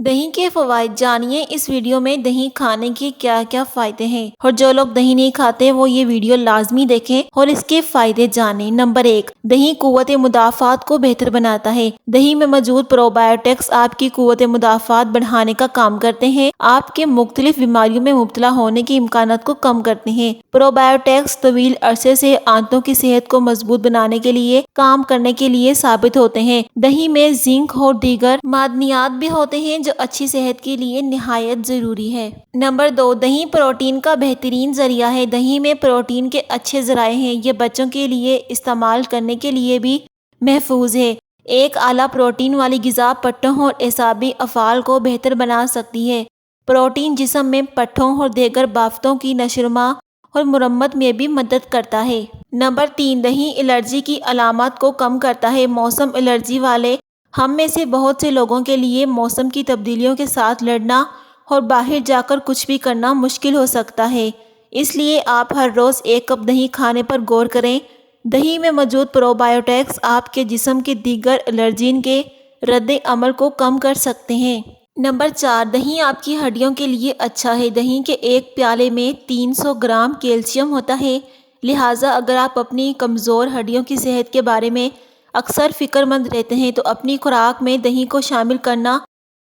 دہی کے فوائد جانیے اس ویڈیو میں دہی کھانے کے کیا کیا فائدے ہیں، اور جو لوگ دہی نہیں کھاتے وہ یہ ویڈیو لازمی دیکھیں اور اس کے فائدے جانیں۔ نمبر 1، دہی قوت مدافعت کو بہتر بناتا ہے۔ دہی میں موجود پروبایوٹکس آپ کی قوت مدافعت بڑھانے کا کام کرتے ہیں، آپ کے مختلف بیماریوں میں مبتلا ہونے کے امکانات کو کم کرتے ہیں۔ پروبایوٹکس طویل عرصے سے آنتوں کی صحت کو مضبوط بنانے کے لیے کام کرنے کے لیے ثابت ہوتے ہیں۔ دہی میں زنک اور دیگر معدنیات بھی ہوتے ہیں جو اچھی صحت کے لیے نہایت ضروری ہے۔ نمبر 2، دہی پروٹین کا بہترین ذریعہ ہے۔ دہی میں پروٹین کے اچھے ذرائع ہیں، یہ بچوں کے لیے استعمال کرنے کے لیے بھی محفوظ ہے۔ ایک اعلیٰ پروٹین والی غذا پٹھوں اور اعصابی افعال کو بہتر بنا سکتی ہے۔ پروٹین جسم میں پٹھوں اور دیگر بافتوں کی نشوونما اور مرمت میں بھی مدد کرتا ہے۔ نمبر 3، دہی الرجی کی علامات کو کم کرتا ہے۔ موسم الرجی والے ہم میں سے بہت سے لوگوں کے لیے موسم کی تبدیلیوں کے ساتھ لڑنا اور باہر جا کر کچھ بھی کرنا مشکل ہو سکتا ہے، اس لیے آپ ہر روز 1 کپ دہی کھانے پر غور کریں۔ دہی میں موجود پروبایوٹکس آپ کے جسم کے دیگر الرجین کے رد عمل کو کم کر سکتے ہیں۔ نمبر 4، دہی آپ کی ہڈیوں کے لیے اچھا ہے۔ دہی کے ایک پیالے میں 300 گرام کیلشیم ہوتا ہے، لہٰذا اگر آپ اپنی کمزور ہڈیوں کی صحت کے بارے میں اکثر فکر مند رہتے ہیں تو اپنی خوراک میں دہی کو شامل کرنا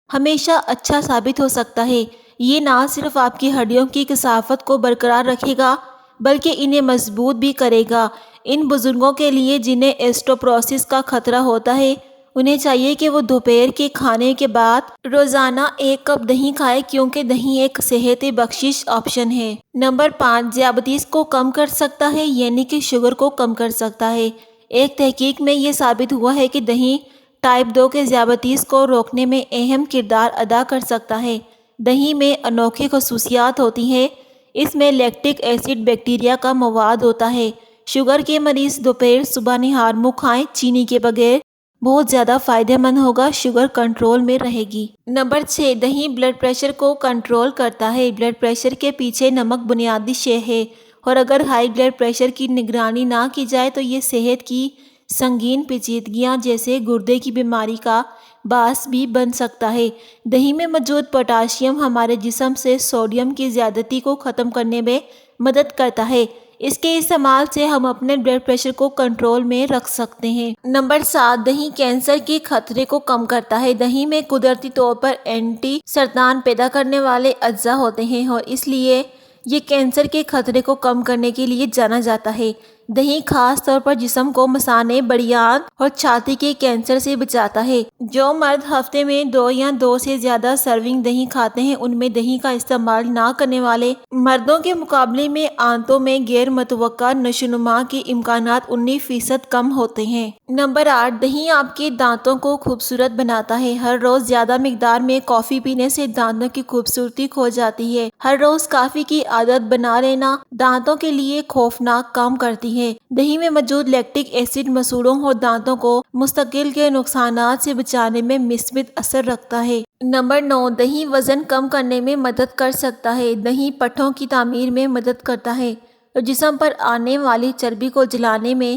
ہمیشہ اچھا ثابت ہو سکتا ہے۔ یہ نہ صرف آپ کی ہڈیوں کی کثافت کو برقرار رکھے گا بلکہ انہیں مضبوط بھی کرے گا۔ ان بزرگوں کے لیے جنہیں اسٹوپروسس کا خطرہ ہوتا ہے، انہیں چاہیے کہ وہ دوپہر کے کھانے کے بعد روزانہ 1 کپ دہی کھائیں کیونکہ دہی ایک صحت بخشش آپشن ہے۔ نمبر 5، ذیابیطس کو کم کر سکتا ہے، یعنی کہ شوگر کو کم کر سکتا ہے۔ ایک تحقیق میں یہ ثابت ہوا ہے کہ دہی ٹائپ 2 کے ذیابیطس کو روکنے میں اہم کردار ادا کر سکتا ہے۔ دہی میں انوکھی خصوصیات ہوتی ہیں، اس میں لیکٹک ایسڈ بیکٹیریا کا مواد ہوتا ہے۔ شوگر کے مریض دوپہر صبح نہار منہ کھائیں، چینی کے بغیر، بہت زیادہ فائدہ مند ہوگا، شوگر کنٹرول میں رہے گی۔ نمبر 6، دہی بلڈ پریشر کو کنٹرول کرتا ہے۔ بلڈ پریشر کے پیچھے نمک بنیادی شے ہے، اور اگر ہائی بلڈ پریشر کی نگرانی نہ کی جائے تو یہ صحت کی سنگین پیچیدگیاں جیسے گردے کی بیماری کا باعث بھی بن سکتا ہے۔ دہی میں موجود پوٹاشیم ہمارے جسم سے سوڈیم کی زیادتی کو ختم کرنے میں مدد کرتا ہے۔ اس کے استعمال سے ہم اپنے بلڈ پریشر کو کنٹرول میں رکھ سکتے ہیں۔ نمبر 7، دہی کینسر کے خطرے کو کم کرتا ہے۔ دہی میں قدرتی طور پر اینٹی سرطان پیدا کرنے والے اجزاء ہوتے ہیں اور اس لیے یہ کینسر کے خطرے کو کم کرنے کے لیے جانا جاتا ہے۔ دہی خاص طور پر جسم کو مثانے، بڑیان اور چھاتی کے کینسر سے بچاتا ہے۔ جو مرد ہفتے میں 2 یا 2 سے زیادہ سرونگ دہی کھاتے ہیں، ان میں دہی کا استعمال نہ کرنے والے مردوں کے مقابلے میں آنتوں میں غیر متوقع نشوونما کے امکانات 19% کم ہوتے ہیں۔ نمبر 8، دہی آپ کے دانتوں کو خوبصورت بناتا ہے۔ ہر روز زیادہ مقدار میں کافی پینے سے دانتوں کی خوبصورتی کھو جاتی ہے۔ ہر روز کافی کی عادت بنا لینا دانتوں کے لیے خوفناک کام کرتی ہے۔ دہی میں موجود لیکٹک ایسڈ مسوڑوں اور دانتوں کو مستقل کے نقصانات سے بچانے میں مثبت اثر رکھتا ہے۔ نمبر 9، دہی وزن کم کرنے میں مدد کر سکتا ہے۔ دہی پٹھوں کی تعمیر میں مدد کرتا ہے اور جسم پر آنے والی چربی کو جلانے میں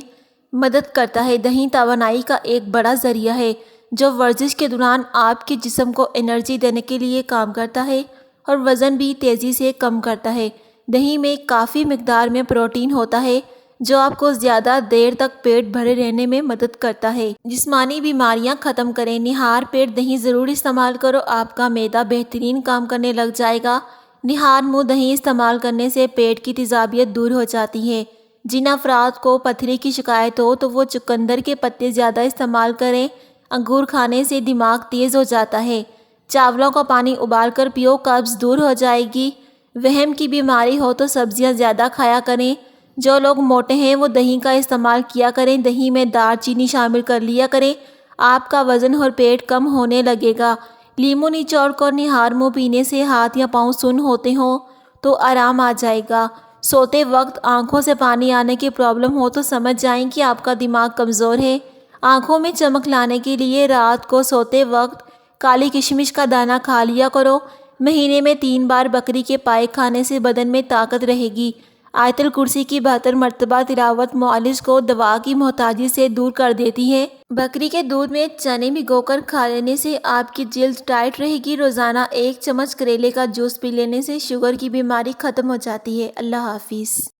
مدد کرتا ہے۔ دہی توانائی کا ایک بڑا ذریعہ ہے جو ورزش کے دوران آپ کے جسم کو انرجی دینے کے لیے کام کرتا ہے اور وزن بھی تیزی سے کم کرتا ہے۔ دہی میں کافی مقدار میں پروٹین ہوتا ہے جو آپ کو زیادہ دیر تک پیٹ بھرے رہنے میں مدد کرتا ہے۔ جسمانی بیماریاں ختم کریں، نہار پیٹ دہی ضرور استعمال کرو، آپ کا معدہ بہترین کام کرنے لگ جائے گا۔ نہار منہ دہی استعمال کرنے سے پیٹ کی تیزابیت دور ہو جاتی ہے۔ جن افراد کو پتھری کی شکایت ہو تو وہ چقندر کے پتے زیادہ استعمال کریں۔ انگور کھانے سے دماغ تیز ہو جاتا ہے۔ چاولوں کا پانی ابال کر پیو، قبض دور ہو جائے گی۔ وہم کی بیماری ہو تو سبزیاں زیادہ کھایا کریں۔ جو لوگ موٹے ہیں وہ دہی کا استعمال کیا کریں۔ دہی میں دار چینی شامل کر لیا کریں، آپ کا وزن اور پیٹ کم ہونے لگے گا۔ لیموں نچوڑ کر نہار منہ پینے سے ہاتھ یا پاؤں سن ہوتے ہوں تو آرام آ جائے گا۔ سوتے وقت آنکھوں سے پانی آنے کی پرابلم ہو تو سمجھ جائیں کہ آپ کا دماغ کمزور ہے۔ آنکھوں میں چمک لانے کے لیے رات کو سوتے وقت کالی کشمش کا دانہ کھا لیا کرو۔ مہینے میں 3 بار بکری کے پائے کھانے سے بدن میں طاقت رہے گی۔ آیت الکرسی کی 72 مرتبہ تلاوت معالج کو دوا کی محتاجی سے دور کر دیتی ہے۔ بکری کے دودھ میں چنے بھگو کر کھا لینے سے آپ کی جلد ٹائٹ رہے گی۔ روزانہ 1 چمچ کریلے کا جوس پی لینے سے شوگر کی بیماری ختم ہو جاتی ہے۔ اللہ حافظ۔